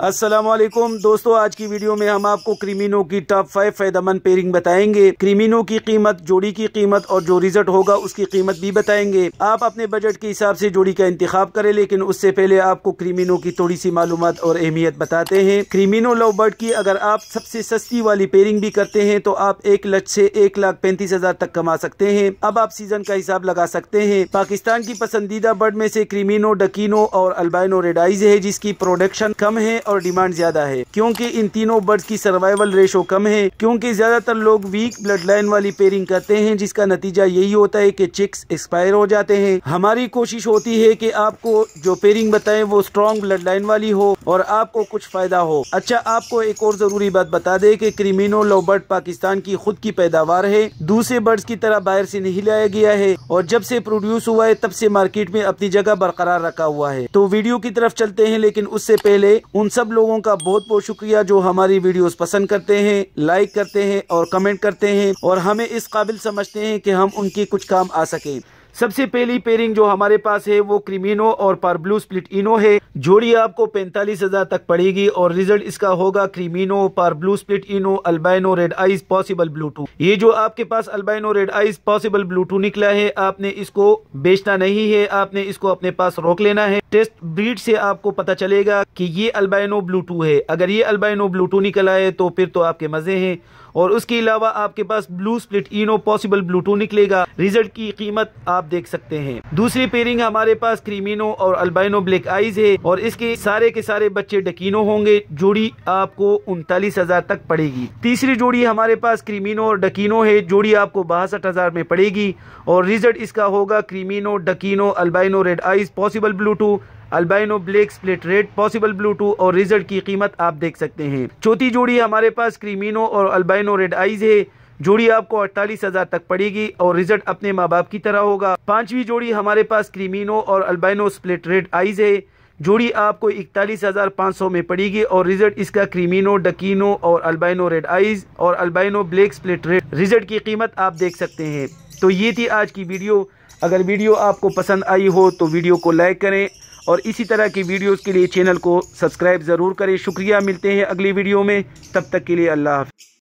अस्सलामुअलैकुम दोस्तों, आज की वीडियो में हम आपको क्रीमिनो की टॉप 5 फायदेमंद पेयरिंग बताएंगे। क्रीमिनो की कीमत, जोड़ी की कीमत और जो रिजल्ट होगा उसकी कीमत भी बताएंगे। आप अपने बजट के हिसाब से जोड़ी का इंतखाब करें, लेकिन उससे पहले आपको क्रीमिनो की थोड़ी सी मालूमात और अहमियत बताते हैं। क्रीमिनो लव बर्ड की अगर आप सबसे सस्ती वाली पेयरिंग भी करते हैं तो आप 1 लाख से 1,35,000 तक कमा सकते हैं। अब आप सीजन का हिसाब लगा सकते हैं। पाकिस्तान की पसंदीदा बर्ड में से क्रीमिनो, डकीनो और अल्बाइनो रेड आइज है, जिसकी प्रोडक्शन कम है और डिमांड ज्यादा है, क्योंकि इन तीनों बर्ड्स की सर्वाइवल रेशो कम है। क्योंकि ज्यादातर लोग वीक ब्लड लाइन वाली पेयरिंग करते हैं, जिसका नतीजा यही होता है कि चिक्स एक्सपायर हो जाते हैं। हमारी कोशिश होती है कि आपको जो पेयरिंग बताएं वो स्ट्रॉन्ग ब्लड लाइन वाली हो और आपको कुछ फायदा हो। अच्छा, आपको एक और जरूरी बात बता दें कि क्रीमिनो लव बर्ड पाकिस्तान की खुद की पैदावार है, दूसरे बर्ड्स की तरह बाहर से नहीं लाया गया है और जब से प्रोड्यूस हुआ है तब से मार्केट में अपनी जगह बरकरार रखा हुआ है। तो वीडियो की तरफ चलते हैं, लेकिन उससे पहले उन सब लोगों का बहुत बहुत शुक्रिया जो हमारी वीडियोस पसंद करते हैं, लाइक करते हैं और कमेंट करते हैं और हमें इस काबिल समझते हैं कि हम उनके कुछ काम आ सकें। सबसे पहली पेयरिंग जो हमारे पास है वो क्रीमिनो और पारब्लू स्प्लिट इनो है। जोड़ी आपको 45,000 तक पड़ेगी और रिजल्ट इसका होगा creamino, parblue split ino, albino red eyes possible ब्लू2। ये जो आपके पास अल्बाइनो रेड आइज पॉसिबल ब्लू2 निकला है, आपने इसको बेचना नहीं है, आपने इसको अपने पास रोक लेना है। टेस्ट ब्रीड से आपको पता चलेगा कि ये अल्बाइनो ब्लू2 है। अगर ये अल्बाइनो ब्लू2 निकला है तो फिर तो आपके मजे हैं। और उसके अलावा आपके पास ब्लू स्प्लिट इनो पॉसिबल ब्लू2 निकलेगा। रिजल्ट की कीमत आप देख सकते हैं। दूसरी पेयरिंग हमारे पास क्रीमिनो और अल्बाइनो ब्लैक आइज है और इसके सारे के सारे बच्चे डकीनो होंगे। जोड़ी आपको 39,000 तक पड़ेगी। तीसरी जोड़ी हमारे पास क्रीमिनो और डकीनो है। जोड़ी आपको 62,000 में पड़ेगी और रिजल्ट इसका होगा क्रीमिनो, डकीनो, अल्बाइनो रेड आइज पॉसिबल ब्लू2, albino black split red possible ब्लू2 और रिजल्ट की कीमत आप देख सकते हैं। चौथी जोड़ी हमारे पास क्रीमिनो और अल्बाइनो रेड आइज है। जोड़ी आपको 48,000 तक पड़ेगी और रिजल्ट अपने माँ बाप की तरह होगा। पांचवी जोड़ी हमारे पास क्रीमिनो और अल्बाइनो स्प्लिट रेड आइज है। जोड़ी आपको 41,500 में पड़ेगी और रिजल्ट इसका क्रीमिनो, डकीनो और अल्बाइनो रेड आइज और albino black split red. Result की कीमत आप देख सकते हैं। तो ये थी आज की वीडियो। अगर वीडियो आपको पसंद आई हो तो वीडियो को लाइक करें और इसी तरह की वीडियोस के लिए चैनल को सब्सक्राइब ज़रूर करें। शुक्रिया, मिलते हैं अगली वीडियो में, तब तक के लिए अल्लाह हाफ़िज़।